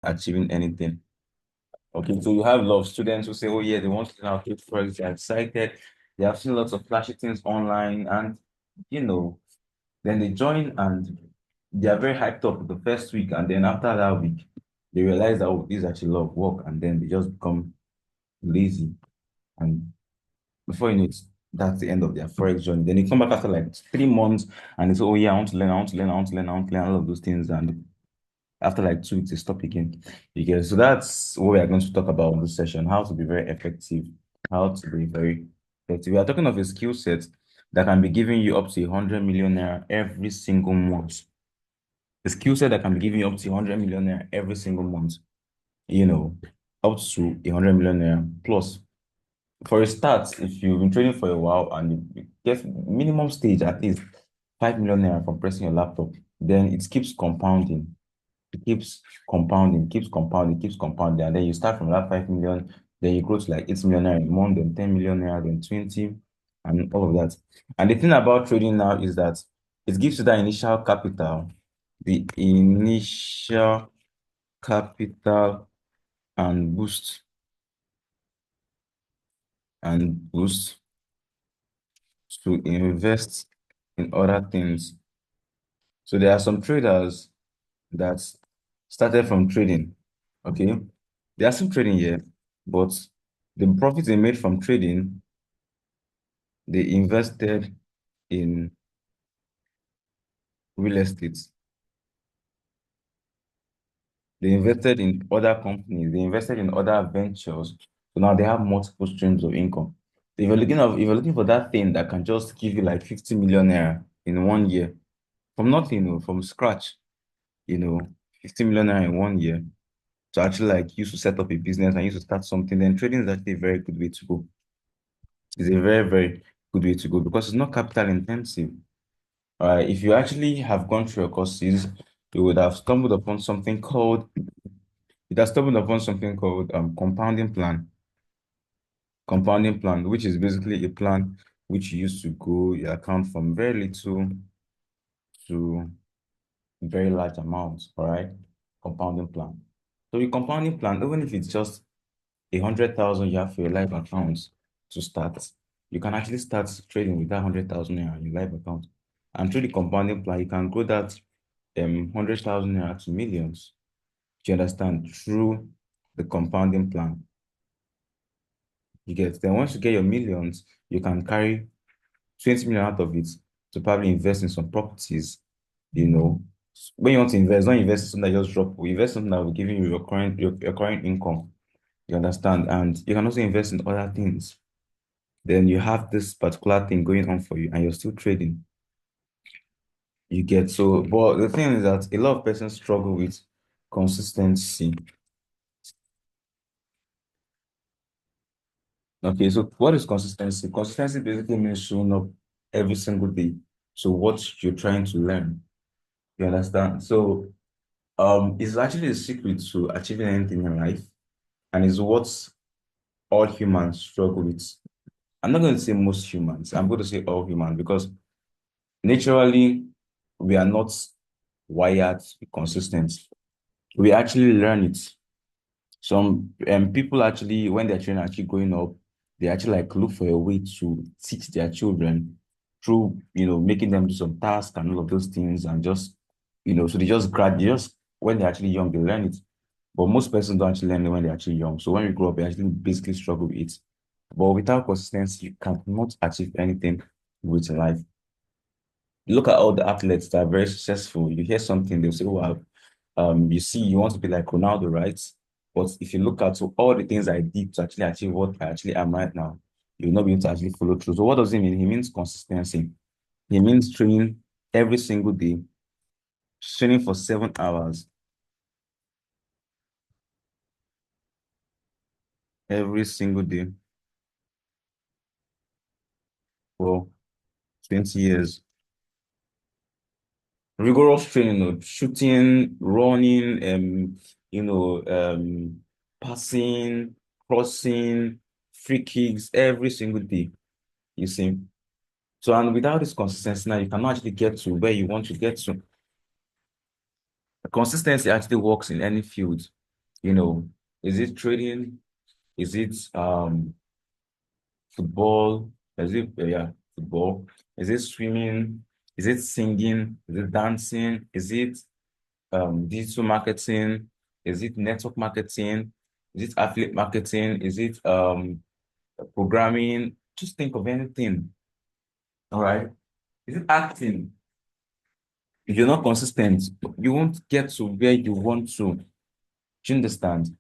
achieving anything. Okay, so you have a lot of students who say, oh yeah, they want to learn how to trade, they're excited, they have seen lots of flashy things online, and you know, then they join and they are very hyped up the first week, and then after that week, they realize that oh, this is actually a lot of work, and then they just become lazy. And before you know it, that's the end of their forex journey. Then they come back after like 3 months and they say, oh yeah, I want to learn, I want to learn, I want to learn, I want to learn all of those things. And after like 2 weeks, they stop again. Because so that's what we are going to talk about in this session, how to be very effective, how to be very effective. We are talking of a skill set that can be giving you up to 100 million naira every single month. A skill set that can be giving you up to 100 million naira every single month, you know, up to 100 million naira plus. For a start, if you've been trading for a while and you get minimum stage at least 5 million naira from pressing your laptop, then it keeps compounding. It keeps compounding, keeps compounding. And then you start from that 5 million, then you grow to like 8 million naira in a month, then 10 million naira, then 20, and all of that. And the thing about trading now is that it gives you that initial capital, the initial capital and boost to invest in other things. So there are some traders that started from trading. Okay. They are still trading here, but the profits they made from trading, they invested in real estate. They invested in other companies. They invested in other ventures. So now they have multiple streams of income. If you're looking for that thing that can just give you like 50 million naira in 1 year, from nothing, from scratch, you know, 50 million naira in 1 year, to actually like use to set up a business and use to start something, then trading is actually a very good way to go. It's a very, very good way to go because it's not capital intensive. If you actually have gone through your courses, you would have stumbled upon something called compounding plan. Compounding plan, which is basically a plan which you use to grow your account from very little to very large amounts. All right, compounding plan. So the compounding plan, even if it's just 100,000 you have for your live account to start, you can actually start trading with that 100,000 naira in your live account. And through the compounding plan, you can grow that 100,000 naira to millions. Do you understand? Through the compounding plan. You get then once you get your millions, you can carry 20 million out of it to probably invest in some properties, you know. When you want to invest, don't invest in something that just drop. We invest in something that will give you your current income. You understand? And you can also invest in other things. Then you have this particular thing going on for you and you're still trading. You get so, but the thing is that a lot of persons struggle with consistency. Okay, so what is consistency? Consistency basically means showing up every single day. So what you're trying to learn. You understand? So it's actually a secret to achieving anything in life, and is what all humans struggle with. I'm not going to say most humans, I'm going to say all humans because naturally we are not wired to be consistent. We actually learn it. Some people actually, when their children are actually growing up, they actually like look for a way to teach their children through, making them do some tasks and all of those things, and just, so they just when they're actually young, they learn it. But most persons don't actually learn it when they're actually young. So when we grow up, we actually basically struggle with it. But without consistency, you cannot achieve anything with life. Look at all the athletes that are very successful. You hear something, they'll say, "Wow, you see, you want to be like Ronaldo, right?" But if you look at all the things I did to actually achieve what I actually am right now, you'll not be able to actually follow through. So what does it mean? He means consistency. He means training every single day, training for 7 hours every single day for 20 years. Rigorous training, shooting, running, passing, crossing, free kicks every single day. You see. So, and without this consistency, now you cannot actually get to where you want to get to. Consistency actually works in any field. You know, is it trading? Is it football? Is it yeah, football? Is it swimming? Is it singing? Is it dancing? Is it digital marketing? Is it network marketing? Is it affiliate marketing? Is it programming? Just think of anything. All right. Is it acting? If you're not consistent, you won't get to where you want to. Do you understand? Do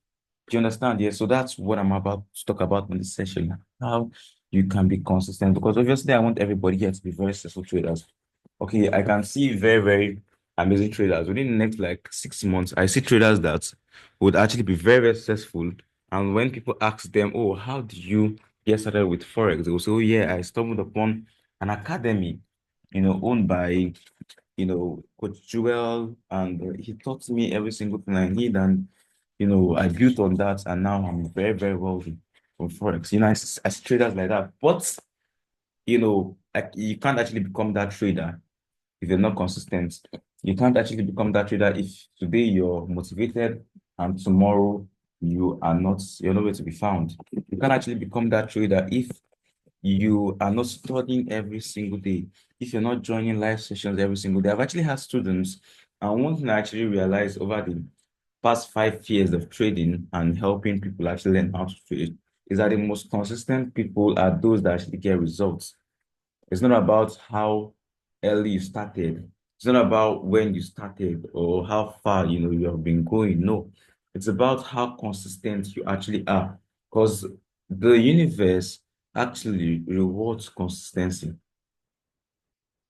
you understand? Yeah. So that's what I'm about to talk about in this session. How you can be consistent. Because obviously I want everybody here to be very successful traders. Okay, I can see very, very amazing traders. Within the next like 6 months, I see traders that would actually be very, very successful. And when people ask them, oh, how did you get started with Forex? They will say, oh, yeah, I stumbled upon an academy, owned by, Coach Jewel. And he taught me every single thing I need. And, I built on that. And now I'm very, very wealthy from Forex. I see traders like that. But, like you can't actually become that trader if you're not consistent. You can't actually become that trader if today you're motivated and tomorrow you're nowhere to be found. You can't actually become that trader if you are not studying every single day, if you're not joining live sessions every single day. I've actually had students, and one thing I actually realized over the past 5 years of trading and helping people actually learn how to trade is that the most consistent people are those that actually get results. It's not about how early you started. It's not about when you started or how far you have been going. No, it's about how consistent you actually are. Because the universe actually rewards consistency.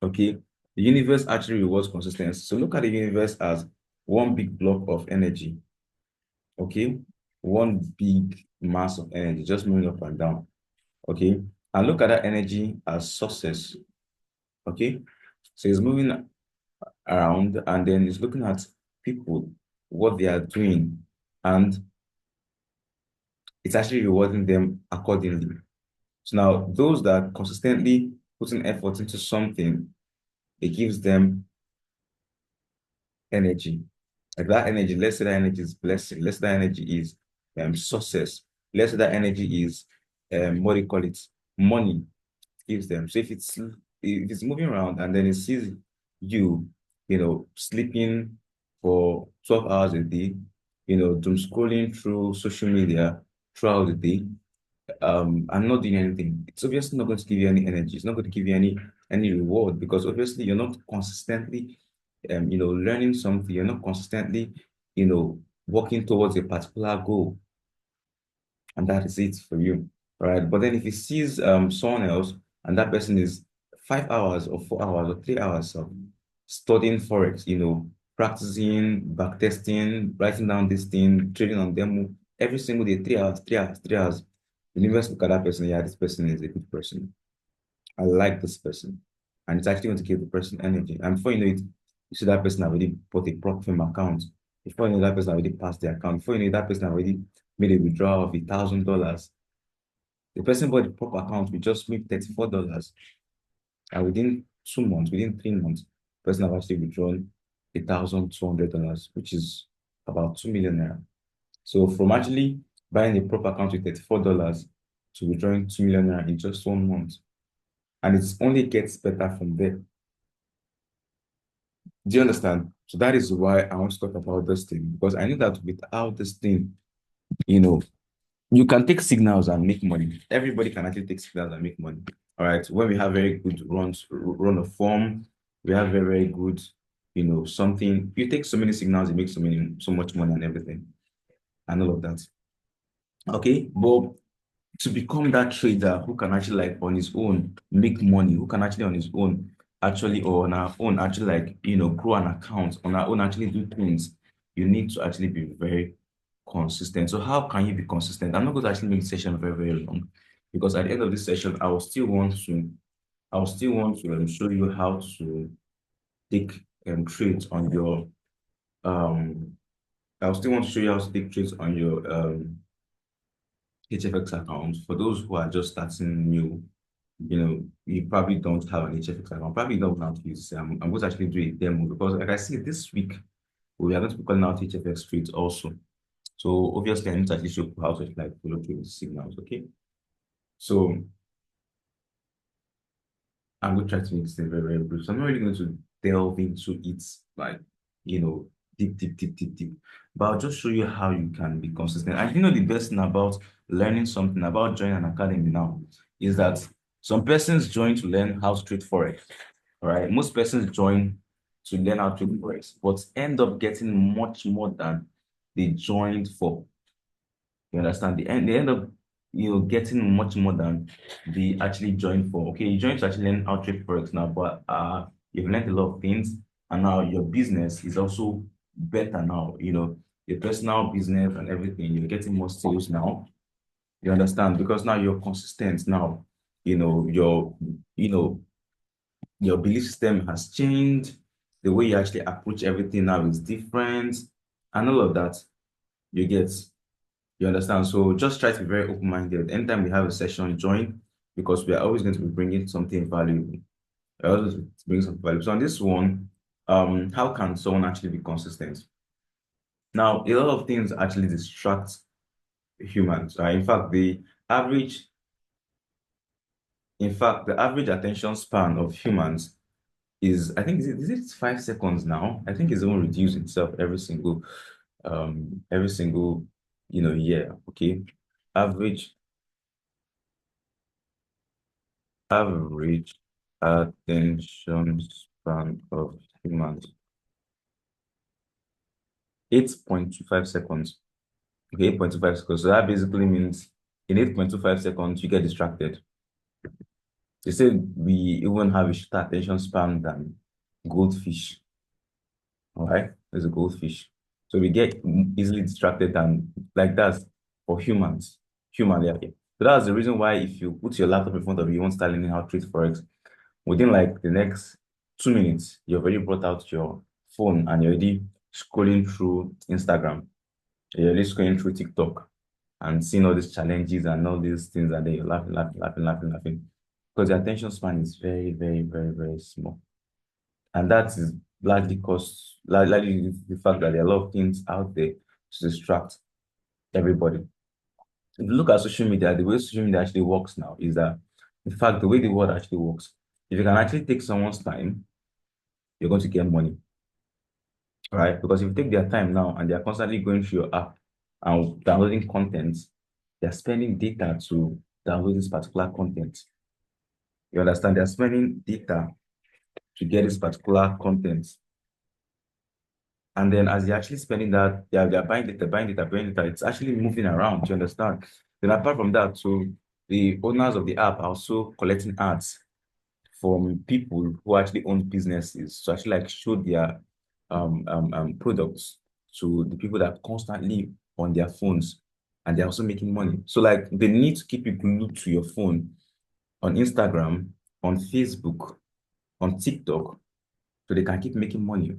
Okay. The universe actually rewards consistency. So look at the universe as one big block of energy. Okay. One big mass of energy just moving up and down. Okay. And look at that energy as sources. Okay. So it's moving around and then it's looking at people, what they are doing, and it's actually rewarding them accordingly. So now those that consistently putting effort into something, it gives them energy. Like that energy, let's say that energy is blessing, let's say that energy is success, let's say that energy is what do you call it? Money gives them. So if it's moving around and then it sees you, sleeping for 12 hours a day, doom scrolling through social media throughout the day, and not doing anything, it's obviously not going to give you any energy. It's not going to give you any reward because obviously you're not consistently, learning something. You're not consistently, working towards a particular goal, and that is it for you. Right. But then if he sees someone else and that person is 5 hours or 4 hours or 3 hours of studying Forex, practicing, backtesting, writing down this thing, trading on demo every single day, 3 hours, 3 hours, 3 hours. The universe look at that person, yeah, this person is a good person. I like this person. And it's actually going to give the person energy. And before you know it, you see that person already bought a prop firm account. Before you know that person already passed the account. Before you know that person already made a withdrawal of $1,000. The person bought the prop account with just maybe $34. And within 2 months, within 3 months, the person have actually withdrawn $1,200, which is about 2 million naira. So from actually buying a prop account with $34 to withdrawing 2 million naira in just 1 month. And it only gets better from there. Do you understand? So that is why I want to talk about this thing, because I know that without this thing, you know, you can take signals and make money. Everybody can actually take signals and make money. All right. When we have very good run of form, we have very, very good, something. You take so many signals, you make so much money and everything, and all of that. Okay. But to become that trader who can actually like on his own make money, who can actually on his own actually or on our own actually like grow an account on our own actually do things, you need to actually be very consistent. So how can you be consistent? I'm not going to actually make the session very, very long because at the end of this session, I will still want to show you how to take trades on your um I will still want to show you how to take trades on your HFX account. For those who are just starting new, you probably don't have an HFX account, probably don't know how to use it. I'm going to actually do a demo because like I see this week, we are going to be calling out HFX trades also. So obviously I need to at least show how to like follow through the signals. Okay. So I'm going to try to make this thing very, very brief. So I'm not really going to delve into it like, you know, deep. But I'll just show you how you can be consistent. And the best thing about learning something, about joining an academy now, is that some persons join to learn how to trade Forex. All right. Most persons join to learn how to trade Forex, but end up getting much more than they joined for. You understand? They end up, getting much more than they actually joined for. Okay, you joined to actually learn how to trade forex now, but you've learned a lot of things, and now your business is also better now. Your personal business and everything. You're getting more sales now. You understand? Because now you're consistent. Now, you know your belief system has changed. The way you actually approach everything now is different, and all of that. You get. You understand? So just try to be very open-minded. Anytime we have a session, join because we are always going to be bringing something valuable. We're always bringing something valuable. So on this one, how can someone actually be consistent? Now, a lot of things actually distract humans. Average, the average attention span of humans is, I think, is it 5 seconds now? I think it's even reducing itself every single, year. Okay, average Average attention span of humans, 8.25 seconds. Okay, 8.25 seconds. So that basically means in 8.25 seconds, you get distracted. They say we even have a shorter attention span than goldfish. All right, there's a goldfish. So we get easily distracted and like that for humans. Human, yeah. Okay. So that's the reason why if you put your laptop in front of you, you won't start learning how to trade Forex. Within like the next 2 minutes, you've already brought out your phone and you're already scrolling through Instagram. You're already scrolling through TikTok and seeing all these challenges and all these things, and then you're laughing. Because the attention span is very, very, very, very small. And that is largely the fact that there are a lot of things out there to distract everybody. If you look at social media, the way social media actually works now is that, in fact, the way the world actually works, if you can actually take someone's time, you're going to get money, right? Because if you take their time now and they're constantly going through your app and downloading content, they're spending data to download this particular content. You understand? They're spending data to get this particular content. And then as they're actually spending that, they're buying data. It's actually moving around, you understand? Then apart from that, so the owners of the app are also collecting ads from people who actually own businesses to actually like show their products to the people that are constantly on their phones, and they're also making money. So like they need to keep you glued to your phone on Instagram, on Facebook, on TikTok, so they can keep making money.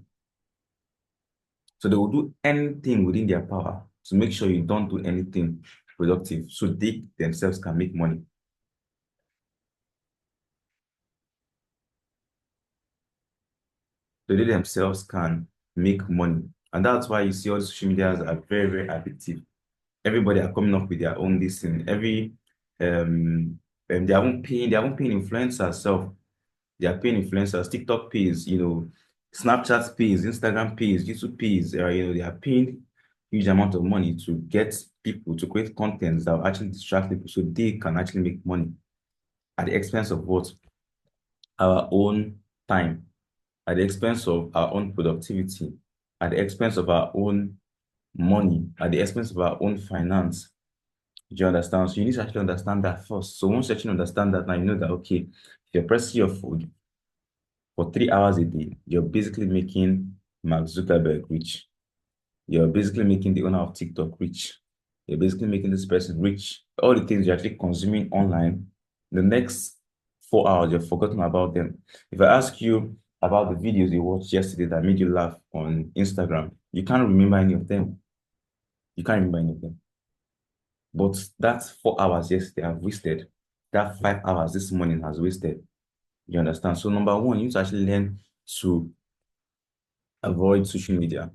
So they will do anything within their power to make sure you don't do anything productive so they themselves can make money. So they themselves can make money. And that's why you see all the social medias are very, very addictive. Everybody are coming up with their own this thing. They are paying influencers. So they are paying influencers, TikTok pays, Snapchat pays, Instagram pays, YouTube pays. They are paying huge amount of money to get people to create content that will actually distract people so they can actually make money at the expense of what? Our own time, at the expense of our own productivity, at the expense of our own money, at the expense of our own finance. Do you understand? So you need to actually understand that first. So once you actually understand that, now you know that, okay, if you're pressing your food for 3 hours a day, you're basically making Mark Zuckerberg rich. You're basically making the owner of TikTok rich. You're basically making this person rich. All the things you're actually consuming online, the next 4 hours, you've forgotten about them. If I ask you about the videos you watched yesterday that made you laugh on Instagram, you can't remember any of them. You can't remember any of them. But that 4 hours yesterday I've wasted. That 5 hours this morning has wasted. You understand? So number one, you need to actually learn to avoid social media.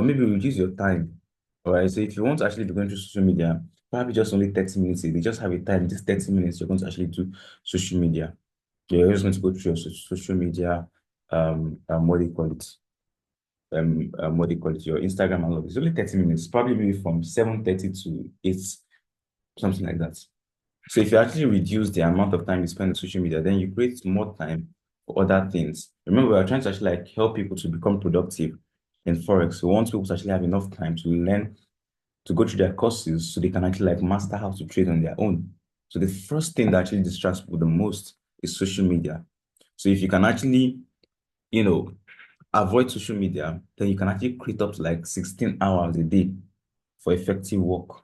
or maybe reduce your time. All right. So if you want to actually be going to social media, probably just only 30 minutes. They just have a time, this 30 minutes, you're going to actually do social media. You're just going to go through your social media, what do you call it? What do you call it? Your Instagram and all of this. Only 30 minutes, probably maybe from 7:30 to 8, something like that. So if you actually reduce the amount of time you spend on social media, then you create more time for other things. Remember, we're trying to actually like help people to become productive in Forex. We want people to actually have enough time to learn, to go through their courses so they can actually like master how to trade on their own. So the first thing that actually distracts people the most is social media. So if you can actually, you know, avoid social media, then you can actually create up to like 16 hours a day for effective work.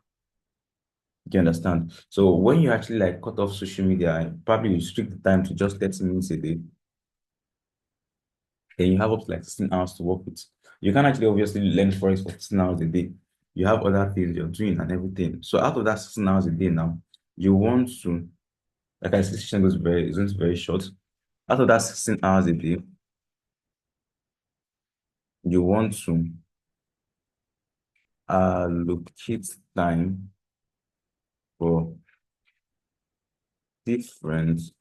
Do you understand? So when you actually like cut off social media and probably restrict the time to just 30 minutes a day, then you have up to like 16 hours to work with. You can actually obviously learn Forex for 16 hours a day. You have other things you're doing and everything. So out of that 16 hours a day now, you want to, like I said, this session is going to be very short. Out of that 16 hours a day, you want to allocate time for different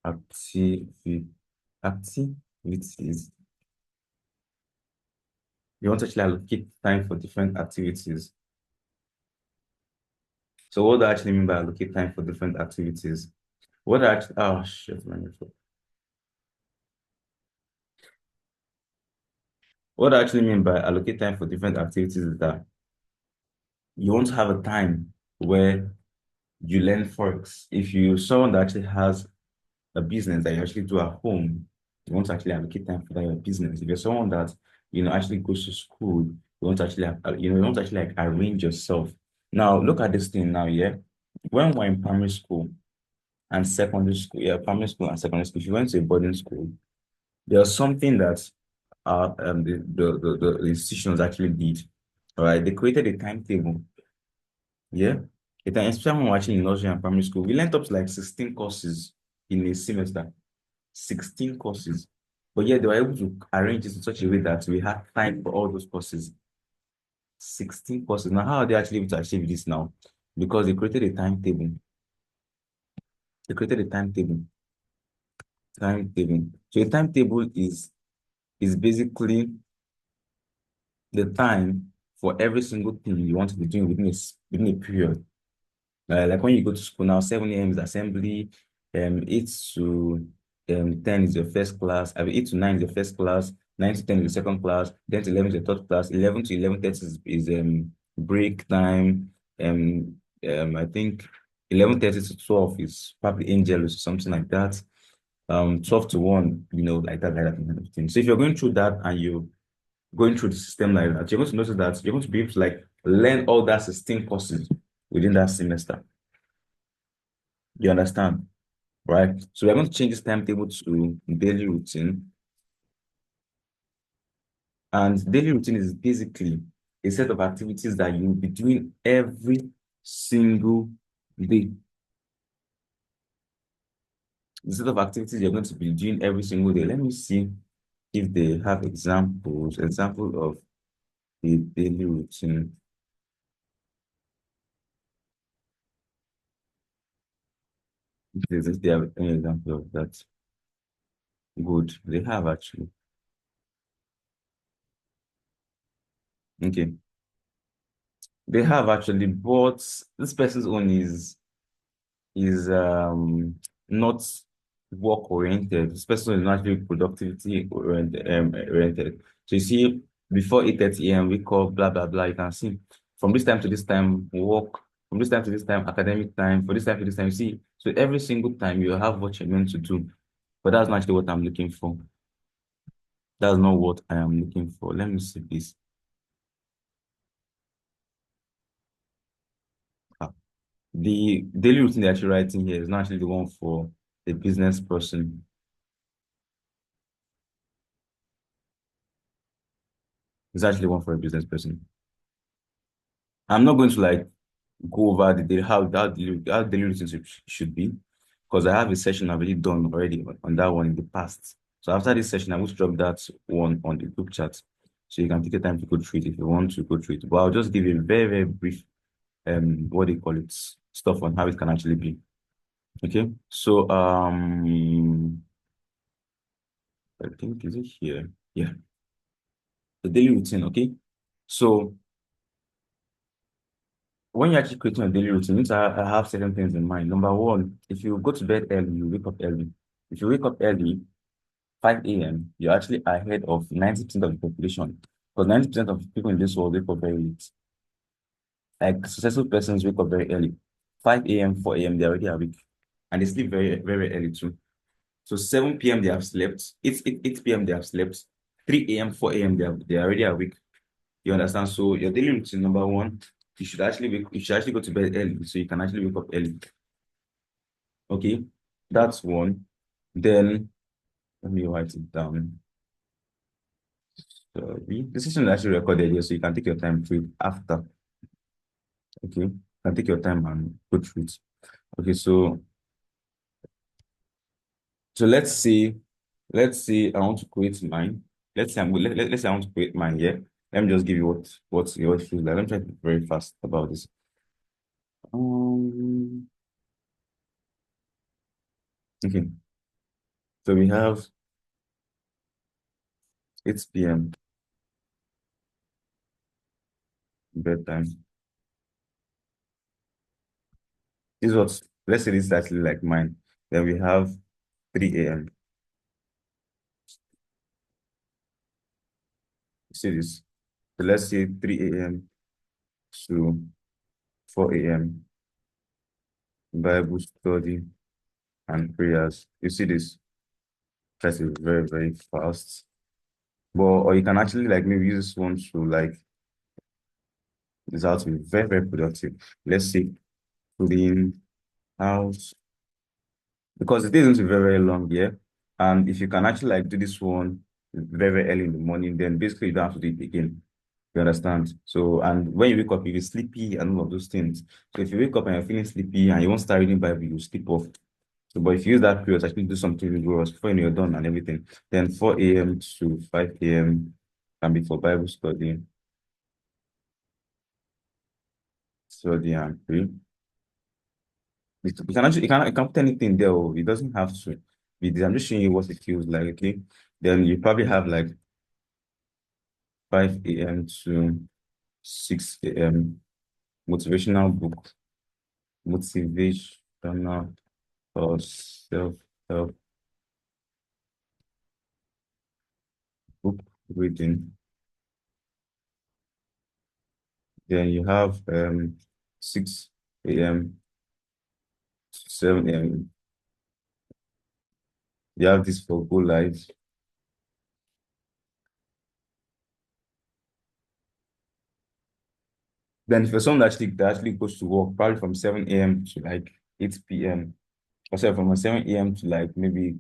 activi activities. You want to actually allocate time for different activities. So what do I actually mean by allocate time for different activities? What I actually, oh shit, man. What I actually mean by allocate time for different activities is that you want to have a time where you learn Forex. If you someone that actually has a business that you actually do at home, you want to actually allocate time for that your business. If you're someone that actually goes to school, you want to actually you want to actually like arrange yourself. Now look at this thing now, yeah. When we're in primary school and secondary school, yeah, primary school and secondary school, if you went to a boarding school, there's something that the institutions actually did. All right, they created a timetable. Yeah, it especially when we're actually in nursery and primary school, we learned up to like 16 courses in a semester. 16 courses. But yet they were able to arrange it in such a way that we had time for all those courses. 16 courses. Now, how are they actually able to achieve this now? Because they created a timetable. They created a timetable. Timetable. So a timetable is basically the time for every single thing you want to be doing within a period. Like when you go to school now, 7 a.m. is assembly, 8 to 10 is your first class, 8 to 9 is your first class, 9 to 10 is your second class, 10 to 11 is your third class, 11 to 11:30 is break time, I think 11:30 to 12 is probably Angelus or something like that. 12 to 1, like that kind of thing. So if you're going through that and you're going through the system like that, you're going to notice that you're going to be able to like learn all that 16 courses within that semester. You understand? Right? So we're going to change this timetable to daily routine. And daily routine is basically a set of activities that you will be doing every single day. The set of activities you're going to be doing every single day. Let me see if they have example of the daily routine. If they have any example of that. Good. They have actually. Okay. They have actually, but this person's own is not work oriented. This person is not actually productivity oriented. So you see, before 8:30 a.m. we call blah blah blah. You can see from this time to this time work, from this time to this time academic time, for this time to this time. You see, so every single time you have what you're meant to do. But that's not actually what I'm looking for. That's not what I am looking for. Let me see this. Ah, the daily routine that you're writing here is not actually the one for a business person. It's actually one for a business person. I'm not going to like go over the day how daily routine should be because I have a session I've already done already on that one in the past. So after this session, I will drop that one on the group chat. So you can take your time to go through it if you want to go through it. But I'll just give you a very, very brief what do you call it, stuff on how it can actually be. Okay. So I think is it here? Yeah, the daily routine, okay? So when you're actually creating a daily routine, you need to have certain things in mind. Number one, if you go to bed early, you wake up early. If you wake up early, 5 a.m., you're actually ahead of 90% of the population. Because 90% of people in this world wake up very late. Like successful persons wake up very early. 5 a.m., 4 a.m., they're already awake. And they sleep very, very early too. So 7 p.m. they have slept. It's 8 p.m. they have slept. 3 a.m., 4 a.m. They're already awake. You understand? So your daily routine, number one, you should actually go to bed early so you can actually wake up early. Okay, that's one. Then let me write it down. So this is actually recorded here, so you can take your time through it after. Okay, you can take your time and go through it. Okay, so let's say I want to create mine. Let's say I want to create mine. Yeah, let me just give you what it feels like. Let me try to be very fast about this. Um, okay, so we have 8 p.m. bedtime. This is what, let's say this is actually like mine. Then we have 3 a.m. See this. So let's say 3 a.m. to 4 a.m. Bible study and prayers. You see this? Try to be very, very fast. But or you can actually like maybe use this one to like this out to be very, very productive. Let's say clean house. Because it isn't very, very long, yeah. And if you can actually like do this one very, very early in the morning, then basically you don't have to do it again. You understand? So, and when you wake up, you're sleepy and all of those things. So if you wake up and you're feeling sleepy and you won't start reading Bible, you sleep off. So, but if you use that period to actually do something rigorous before you know you're done and everything, then 4 a.m. to 5 a.m. can be for Bible study and pray. You can actually you can put anything there. Oh, it doesn't have to be this. I'm just showing you what it feels like. Okay. Then you probably have like 5 a.m. to 6 a.m. motivational book, motivational or self-help book reading. Then you have 6 a.m. to 7 a.m. You have this for Go Live. Then for someone that actually goes to work, probably from 7 a.m. to like 8 p.m. Or sorry, from 7 a.m. to like maybe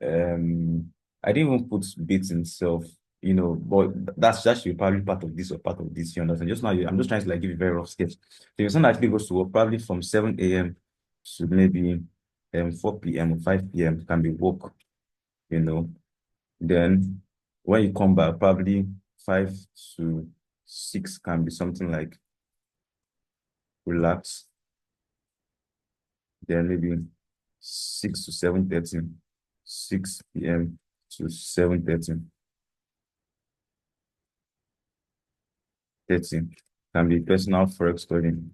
I didn't even put bits in self, but that should be probably part of this or part of this, you understand? Just now I'm just trying to like give you very rough sketch. So if someone actually goes to work probably from 7 a.m. to maybe 4 p.m. or 5 p.m. can be work, you know. Then when you come back, probably 5 to 6 can be something like relax. Then maybe 6 to 7:30, 6 p.m. to 7:30 can be personal forex trading.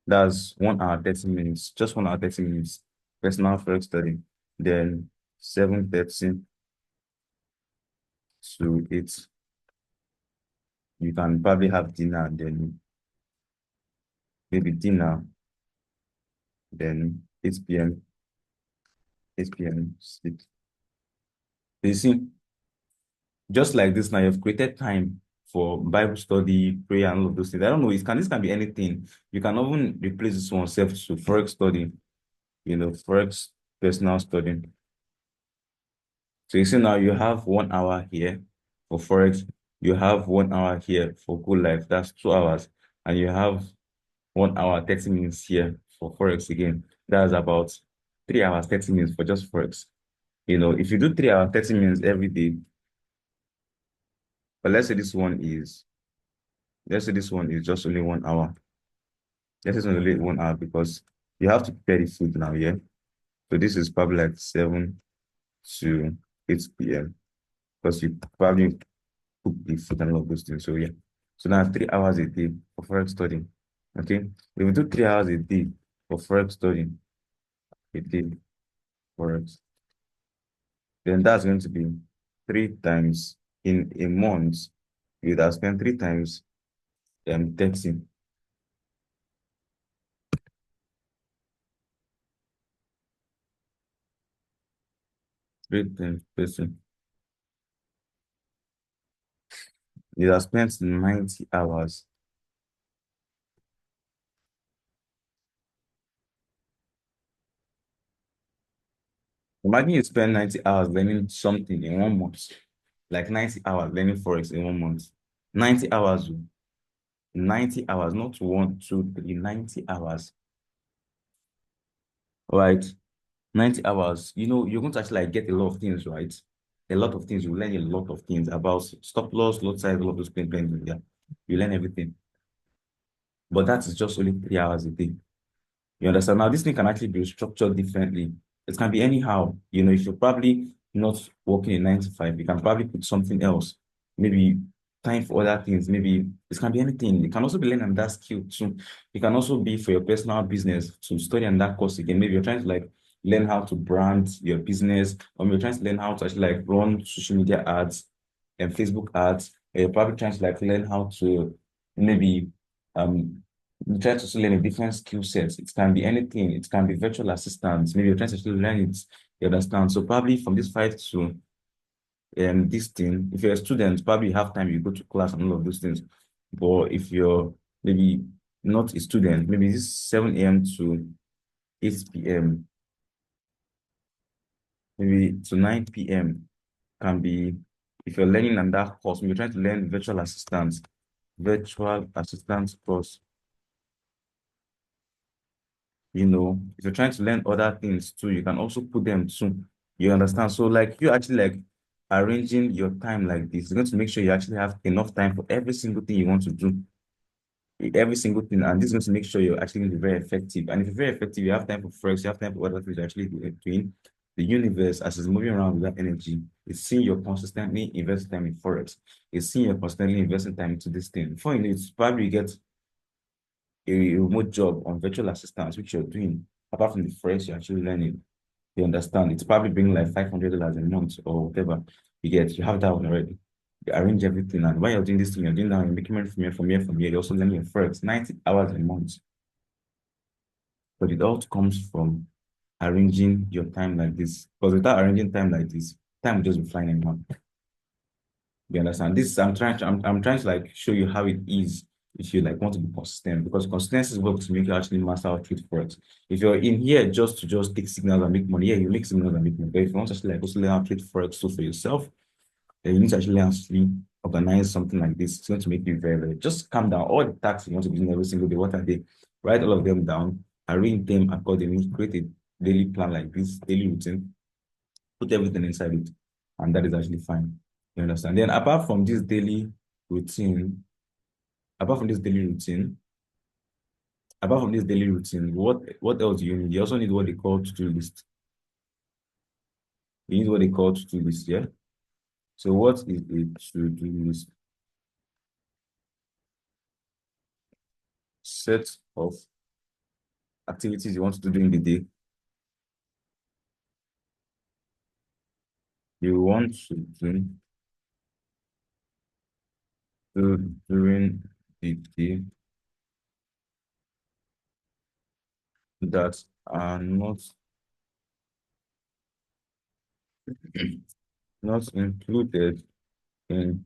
That's 1 hour, 30 minutes, just 1 hour, 30 minutes. Personal forex trading. Then 7:30 to 8. You can probably have dinner, then maybe dinner, then 8 p.m. 8 p.m. sleep. You see, just like this now, you've created time for Bible study, prayer, and all of those things. I don't know, this can be anything. You can even replace this one self to forex study, forex personal study. So you see now you have 1 hour here for forex, you have 1 hour here for good life, that's 2 hours, and you have 1 hour, 30 minutes here for forex again. That's about 3 hours, 30 minutes for just Forex. If you do 3 hours, 30 minutes every day, but let's say this one is just only 1 hour. Let's say it's only 1 hour because you have to prepare the food now, yeah? So this is probably like 7 to 8 p.m. because you probably cook the food and all of those things. So yeah. So now 3 hours a day for Forex studying. Okay. If we do 3 hours a day for Forex studying, a day Forex, then that's going to be three times in a month. You would have spent three times 30. Three times 30. You have spent 90 hours. Imagine you spend 90 hours learning something in 1 month. Like 90 hours learning Forex in 1 month. 90 hours. 90 hours, not one, two, three, 90 hours. Right? 90 hours. You're going to actually like get a lot of things, right? A lot of things. You learn a lot of things about stop loss, lot size, all of those things. Yeah. You learn everything. But that is just only 3 hours a day. You understand? Now, this thing can actually be structured differently. It can be anyhow. If you're probably not working in 9 to 5, you can probably put something else. Maybe time for other things. Maybe it can be anything. It can also be learning that skill too. It can also be for your personal business to study on that course again. Maybe you're trying to like learn how to brand your business, or maybe you're trying to learn how to actually like run social media ads and Facebook ads. Or you're probably trying to like learn how to maybe um you try to still learn a different skill sets. It can be anything. It can be virtual assistants. Maybe you're trying to still learn it. You understand? So probably from this 5 to this thing, if you're a student, probably you have time, you go to class and all of those things. But if you're maybe not a student, maybe this 7 a.m. to 8 p.m., maybe to 9 p.m. can be if you're learning on that course, maybe you're trying to learn virtual assistance course. If you're trying to learn other things too, you can also put them too. You understand? So like you actually like arranging your time like this, you're going to make sure you actually have enough time for every single thing you want to do. Every single thing, and this is going to make sure you're actually going to be very effective. And if you're very effective, you have time for Forex, you have time for other things you're actually doing. The universe, as it's moving around with that energy, is seeing you're consistently investing time in Forex. It's seeing you're constantly investing time into this thing. Before you know it, probably you get a remote job on virtual assistance, which you're doing, apart from the Forex you're actually learning. You understand? It's probably bringing like $500 a month or whatever. You have that one already. You arrange everything, and while you're doing this thing, you're doing that, you're making money from here. You're also learning your Forex, 90 hours a month. But it all comes from arranging your time like this. Because without arranging time like this, time will just be flying anyhow. You understand? I'm trying to like show you how it is if you like want to be consistent, because consistency is what to make you actually master how to trade Forex. If you're in here just to just take signals and make money, yeah, you make signals and make money. But if you want to actually like also learn how to trade Forex so for yourself, then you need to actually organize something like this. It's going to make you very, very just calm down. All the tasks you want to be doing every single day, what are they? Write all of them down, arrange them accordingly, create a daily plan like this, daily routine, put everything inside it, and that is actually fine. You understand? Then routine, apart from this daily routine, what else do you need? You also need what they call to-do list. You need what they call to-do list, yeah? So what is a to-do list? Set of activities you want to do during the day. You want to do during the day that are not included in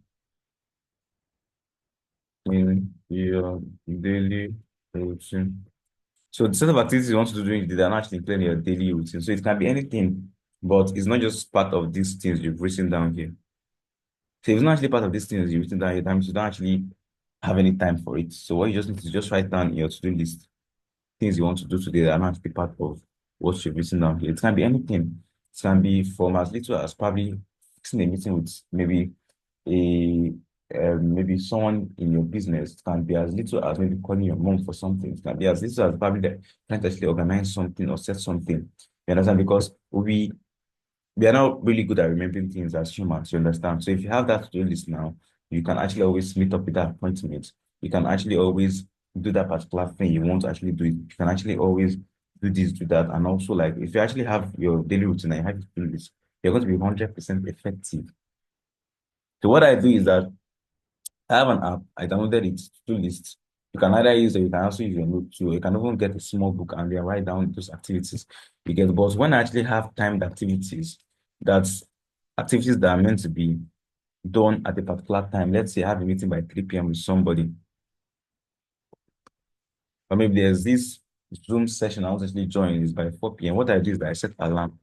your daily routine. So the set of activities you want to do during the day, they're not actually included in your daily routine. So it can be anything, but it's not just part of these things you've written down here. So if it's not actually part of these things you've written down here, that means you don't actually have any time for it. So what you just need to just write down in your to-do list, things you want to do today that are not actually part of what you've written down here. It can be anything. It can be from as little as probably fixing a meeting with a maybe someone in your business. It can be as little as maybe calling your mom for something. It can be as little as probably trying to actually organize something or set something. You understand? Because we are not really good at remembering things as humans, you understand? So if you have that to-do list now, you can actually always meet up with that appointment. You can actually always do that particular thing you want to actually do it. You can actually always do this, do that. And also, like, if you actually have your daily routine and you have to do this, you're going to be 100% effective. So what I do is that I have an app. I downloaded it, to-do list. You can either use it, you can also use your note too. You can even get a small book and then write down those activities you get. But when I actually have timed activities, that's activities that are meant to be done at a particular time. Let's say I have a meeting by 3 p.m. with somebody, or maybe there's this Zoom session I want to actually join is by 4 p.m. What I do is that I set alarm.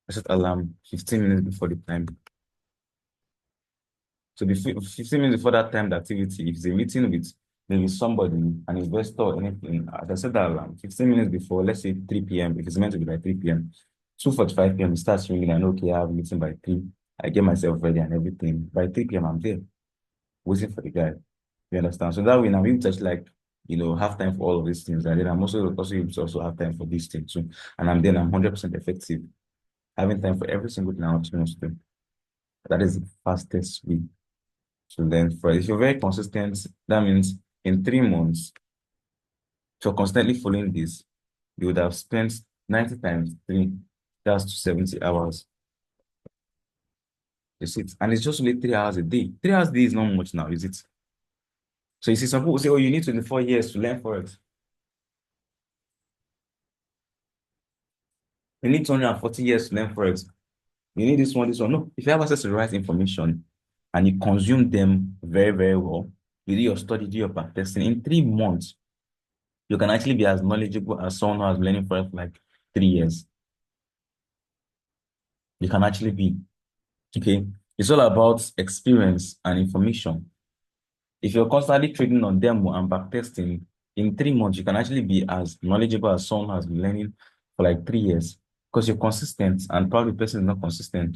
I set alarm 15 minutes before the time. So the 15 minutes before that timed activity, if it's a meeting with maybe somebody, an investor or anything, as I said that alarm, 15 minutes before, let's say 3 p.m., if it's meant to be by 3 p.m., 2:45 p.m. it starts ringing, and okay, I have a meeting by 3. I get myself ready and everything. By 3 p.m., I'm there, waiting for the guy. You understand? So that way now we just like, have time for all of these things. And then I'm also able to also have time for these things too. And I'm 100% effective, having time for every single thing I'm supposed to do. That is the fastest way. So then for if you're very consistent, that means in 3 months, if you're constantly following this, you would have spent 90 times 3, that's 70 hours. You see it? And it's just only 3 hours a day. 3 hours a day is not much now, is it? So you see, some people say, oh, you need 24 years to learn Forex. You need 240 years to learn Forex. You need this one, this one. No, if you have access to the right information and you consume them very, very well, you do your study, do your back testing, in 3 months, you can actually be as knowledgeable as someone who has been learning Forex for like 3 years. You can actually be. Okay. It's all about experience and information. If you're constantly trading on demo and backtesting, in 3 months, you can actually be as knowledgeable as someone who has been learning for like 3 years because you're consistent and probably the person is not consistent.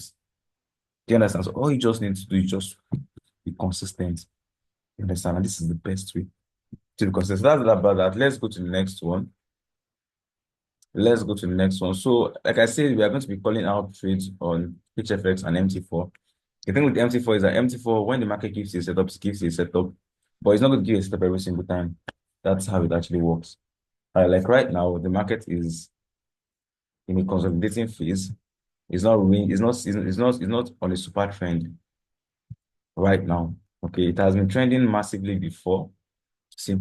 Do you understand? So all you just need to do is just be consistent. You understand? And this is the best way to be consistent. That's about that. Let's go to the next one. Let's go to the next one. So, like I said, we are going to be calling out trades on HFX and MT4. The thing with MT4 is that MT4, when the market gives you a setup, it gives you a setup, but it's not going to give you a setup every single time. That's how it actually works. Like right now, the market is in a consolidating phase. It's not really, it's not on a super trend right now. Okay, it has been trending massively before. See,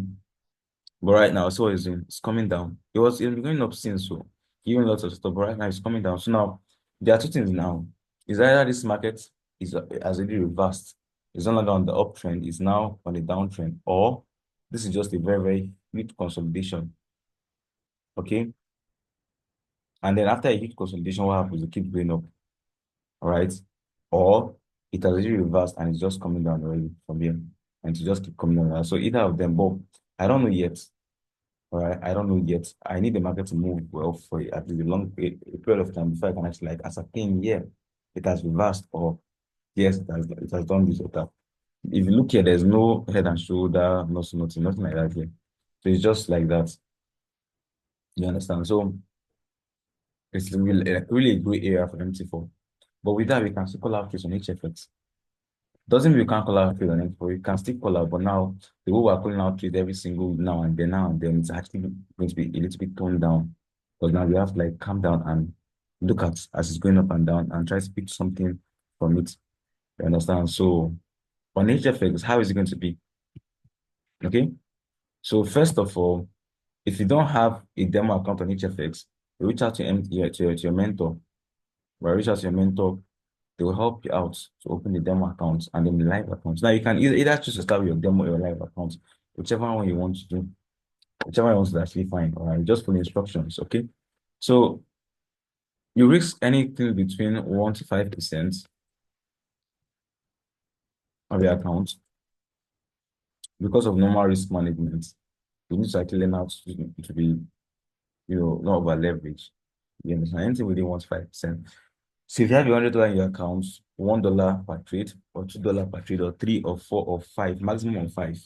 but right now, so it's coming down. It's been going up since, so giving lots of stuff, but right now it's coming down. So now there are two things now. Is either this market has already reversed, it's no longer on the uptrend, it's now on the downtrend, or this is just a very, very huge consolidation. Okay. And then after a huge consolidation, what happens? It keeps going up. All right. Or it has already reversed and it's just coming down already from here. And to just keep coming down. So either of them, but I don't know yet. All right, I don't know yet. I need the market to move well for at least a period of time before I can actually like ascertain, yeah, it has reversed or yes, it has done this or that. If you look here, there's no head and shoulder, nothing like that here. So it's just like that. You understand? So it's really a great area for MT4. But with that, we can still call out this on HFX. Doesn't mean we can't call out trade on info. We can still call out, but now the way we're calling out trade every single now and then, it's actually going to be a little bit toned down. Because now we have to like calm down and look at as it's going up and down and try to pick something from it. You understand? So on HFX, how is it going to be? Okay. So first of all, if you don't have a demo account on HFX, reach out to your mentor. Or reach out to your mentor. They will help you out to open the demo account and then the live account. Now you can either choose to start with your demo or your live account, whichever one you want to do, whichever one you want to actually find. All right, just follow instructions. Okay. So you risk anything between 1 to 5% of your account because of normal risk management. You need to actually learn how to be not over leverage. You understand? Anything within 1 to 5%. So if you have $100 in your account, $1 per trade, or $2 per trade, or three, or four, or five, maximum of five.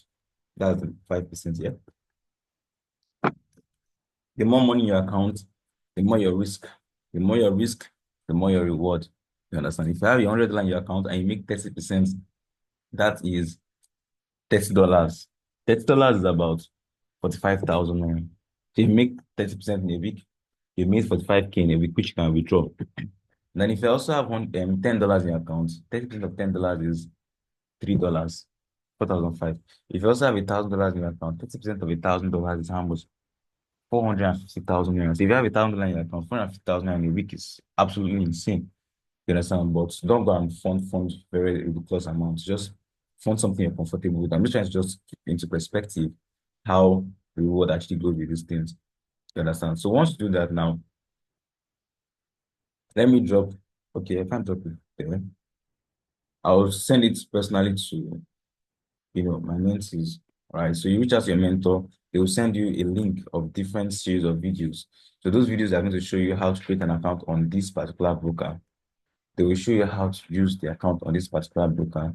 That's the 5%, yeah. The more money in your account, the more your risk. The more your risk, the more your reward. You understand? If you have $100 in your account and you make 30%, that is $30. $30 is about 45,000 naira. So if you make 30% in a week, you make 45K in a week, which you can withdraw. Then if you also have $10 in your account, 30% of $10 is $3, 4,005. If you also have $1,000 in your account, 30% of $1,000 is how much? 450,000 naira. So if you have $1,000 in your account, 450,000 naira in a week is absolutely insane. You understand? But don't go and fund very ridiculous amounts. Just fund something you're comfortable with. I'm just trying to just keep into perspective how the reward actually goes with these things. You understand? So once you do that now, let me drop. Okay, I can't drop it there. I'll send it personally to my mentees. Right. So you reach out to your mentor, they will send you a link of different series of videos. So those videos are going to show you how to create an account on this particular broker. They will show you how to use the account on this particular broker.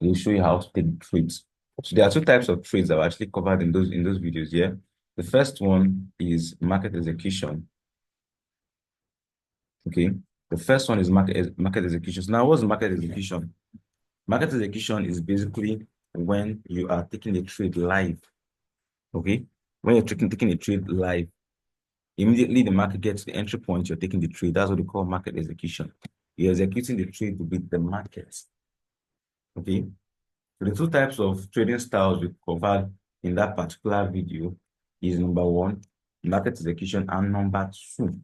They will show you how to take trades. So there are two types of trades that are actually covered in those videos. Yeah. The first one is market execution. Okay. The first one is market execution. So now, what's market execution? Market execution is basically when you are taking a trade live. Okay. When you're taking a trade live, immediately the market gets to the entry point, you're taking the trade. That's what they call market execution. You're executing the trade with the market. Okay. So the two types of trading styles we covered in that particular video is number one, market execution, and number two,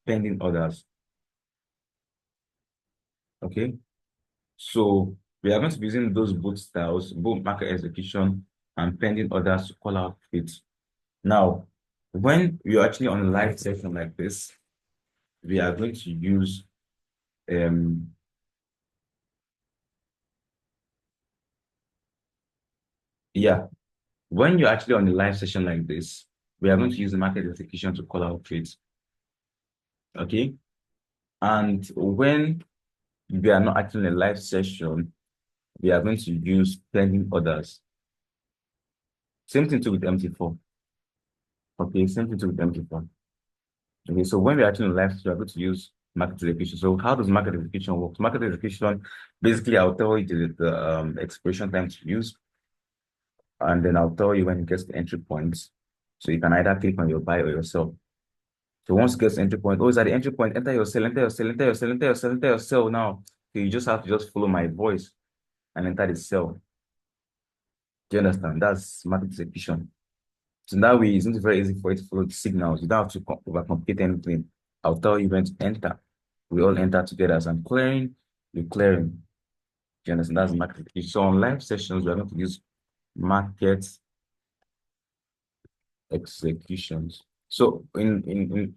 pending orders. Okay. So we are going to be using those both styles, both market execution and pending orders to call out trades. Now, when you're actually on a live session like this, we are going to use um yeah, when you're actually on a live session like this, we are going to use the market execution to call out trades. Okay. And when we are not actually in a live session, we are going to use pending orders. Same thing too with MT4. Okay, same thing too with MT4. Okay, so when we're actually in live session, we're going to use market execution. So how does market execution work? Market execution, basically, I'll tell you the expiration time to use, and then I'll tell you when it gets to entry points. So you can either click on your buy or your sell. So once it gets to entry point, at the entry point, enter your sell, enter your sell, enter your sell, enter your sell, enter your sell now. So you just have to just follow my voice and enter the sell. Do you understand? That's market execution. So that way, it's not very easy for you to follow the signals. You don't have to overcomplicate anything. I'll tell you when to enter. We all enter together. As I'm clearing, you're clearing. Do you understand? That's market execution. So on live sessions, we're going to use market executions. So in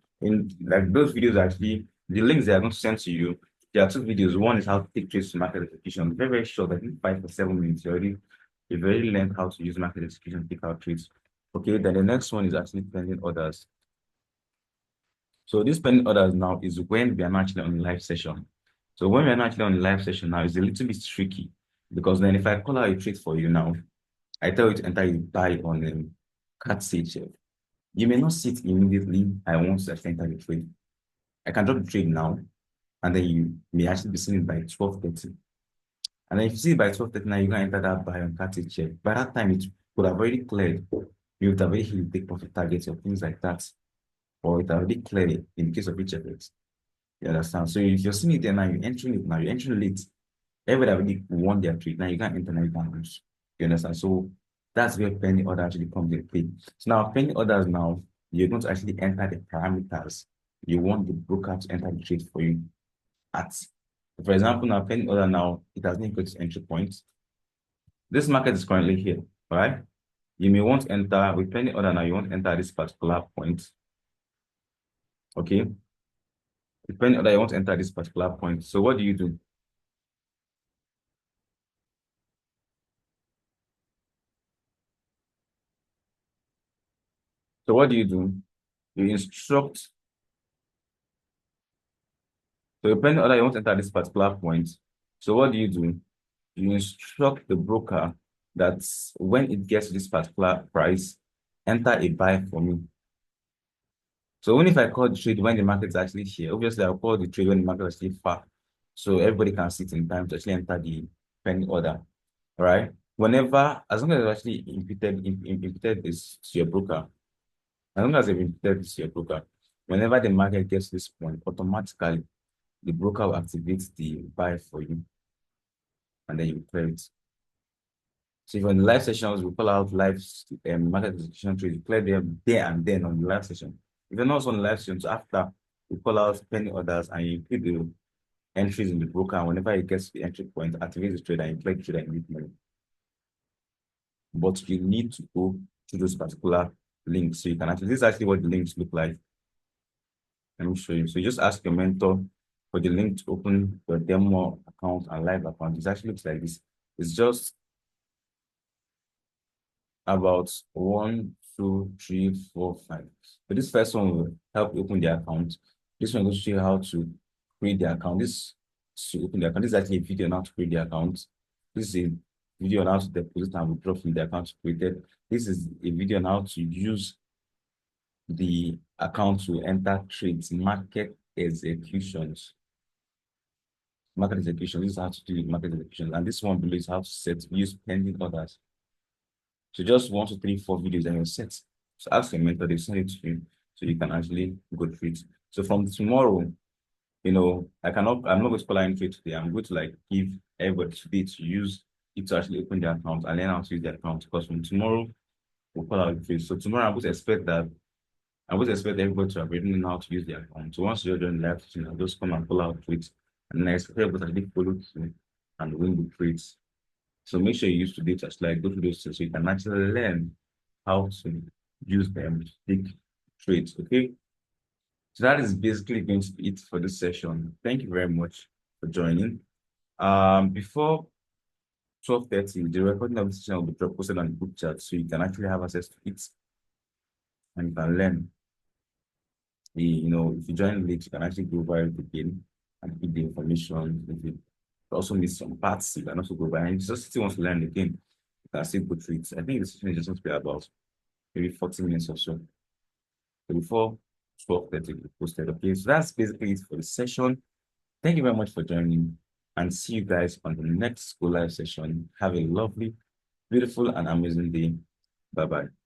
like those videos, actually the links they are going to send to you, there are two videos. One is how to take trades to market execution. Very, very short. I think 5 or 7 minutes. You've already learned how to use market execution to take out trades. Okay, then the next one is actually pending orders. So this pending orders now is when we are not actually on a live session. So when we are not actually on a live session now, it's a little bit tricky, because then if I call out a trade for you now, I tell you to enter you buy on cat CHF. You may not see it immediately. I want to enter the trade. I can drop the trade now, and then you may actually be seeing it by 12:30. And then if you see it by 12:30 now, you can enter that buy on cat CHF. By that time, it would have already cleared. You would have already hit the take profit targets or things like that. Or it already cleared in the case of each effect. You understand? So if you're seeing it there now, you're entering it now, you're entering late. Everybody already won their trade. Now you can't enter, now you can't lose. You understand? So that's where pending order actually comes into play. So now pending orders now, you're going to actually enter the parameters you want the broker to enter the trade for you at. For example, now pending order now, it has not got its entry point. This market is currently here, right? You may want to enter with pending order now, you want to enter this particular point. Okay. Depending on that, you want to enter this particular point. So what do you do? So what do you do? You instruct, so depending on whether you want to enter this particular point. So what do? You instruct the broker that when it gets to this particular price, enter a buy for me. So even if I call the trade when the market is actually here, obviously I'll call the trade when the market is actually far. So everybody can sit in time to actually enter the penny order. All right. Whenever, as long as it's actually imputed this to your broker, as long as they've imputed this to your broker, whenever the market gets to this point, automatically the broker will activate the buy for you and then you clear it. So if you're in the live sessions, we call out live market execution trade, you clear them there and then on the live session. If you're not also on the live session, so after we call out penny orders and you put the entries in the broker, and whenever it gets to the entry point, activate the trade and you clear the trade and you make money. But you need to go to those particular links. So you can actually, this is actually what the links look like. Let me show you. So you just ask your mentor for the link to open your demo account and live account. It actually looks like this. It's just about 1, 2, 3, 4, 5. So this first one will help you open the account. This one will show you how to create the account. This to open the account. This is actually a video on how to create the account. This is a video on how to deposit and withdraw from the account created. This is a video on how to use the account to enter trades, market executions. Market execution. This is how to do market execution. And this one below is how to use pending orders. So just 1, 2, 3, 4 videos and you're set. So ask your mentor, they send it to you so you can actually go through it. So from tomorrow, I'm not going to call in trade today. I'm going to like give everybody today to use it to actually open their account and learn how to use their account. Because from tomorrow, we'll call out trade. So tomorrow I would expect everybody to have already known how to use their account. So once you're done live teaching, I'll just come and pull out trades. And then I expect everybody to actually follow through and win the trades. So make sure you use today to actually like, go through those things so you can actually learn how to use them to take trades. Okay. So that is basically going to be it for this session. Thank you very much for joining. Before 12:30, the recording of this session will be posted on the group chat so you can actually have access to it and you can learn. If you join late, you can actually go over it again and pick the information. If you also miss some parts, you can also go by. And if you just still want to learn again, you can still go through it. I think the session is just going to be about maybe 40 minutes or so. So before 12:30, we posted. Okay, so that's basically it for the session. Thank you very much for joining and see you guys on the next school live session. Have a lovely, beautiful, and amazing day. Bye-bye.